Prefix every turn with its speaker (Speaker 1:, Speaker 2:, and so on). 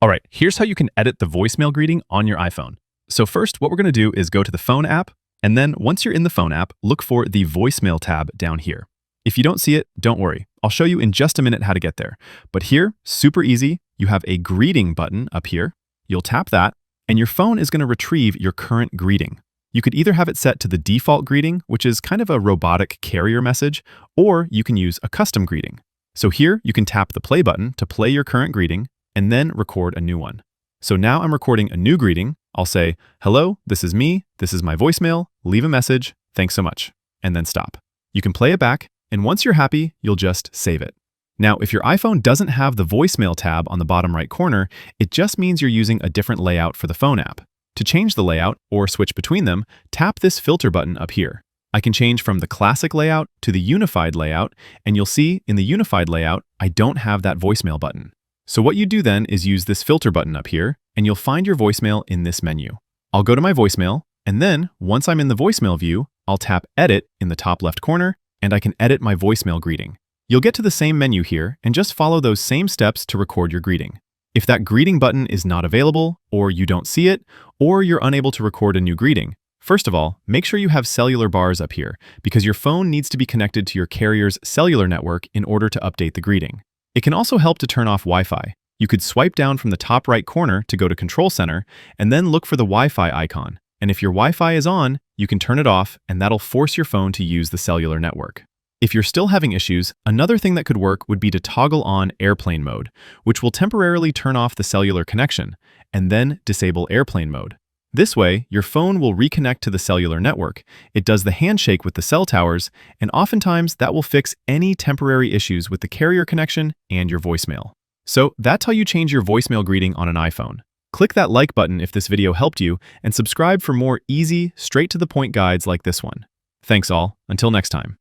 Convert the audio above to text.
Speaker 1: All right, here's how you can edit the voicemail greeting on your iPhone. So first, what we're going to do is go to the Phone app, and then once you're in the Phone app, look for the Voicemail tab down here. If you don't see it, don't worry. I'll show you in just a minute how to get there. But here, super easy, you have a greeting button up here. You'll tap that, and your phone is going to retrieve your current greeting. You could either have it set to the default greeting, which is kind of a robotic carrier message, or you can use a custom greeting. So here, you can tap the play button to play your current greeting, and then record a new one. So now I'm recording a new greeting. I'll say, "Hello, this is me. This is my voicemail. Leave a message. Thanks so much." And then stop. You can play it back, and once you're happy, you'll just save it. Now, if your iPhone doesn't have the voicemail tab on the bottom right corner, it just means you're using a different layout for the Phone app. To change the layout or switch between them, tap this filter button up here. I can change from the classic layout to the unified layout, and you'll see in the unified layout, I don't have that voicemail button. So what you do then is use this filter button up here, and you'll find your voicemail in this menu. I'll go to my voicemail, and then once I'm in the voicemail view, I'll tap Edit in the top left corner, and I can edit my voicemail greeting. You'll get to the same menu here, and just follow those same steps to record your greeting. If that greeting button is not available, or you don't see it, or you're unable to record a new greeting, first of all, make sure you have cellular bars up here, because your phone needs to be connected to your carrier's cellular network in order to update the greeting. It can also help to turn off Wi-Fi. You could swipe down from the top right corner to go to Control Center, and then look for the Wi-Fi icon. And if your Wi-Fi is on, you can turn it off, and that'll force your phone to use the cellular network. If you're still having issues, another thing that could work would be to toggle on airplane mode, which will temporarily turn off the cellular connection, and then disable airplane mode. This way, your phone will reconnect to the cellular network. It does the handshake with the cell towers, and oftentimes that will fix any temporary issues with the carrier connection and your voicemail. So that's how you change your voicemail greeting on an iPhone. Click that like button if this video helped you, and subscribe for more easy, straight-to-the-point guides like this one. Thanks all. Until next time.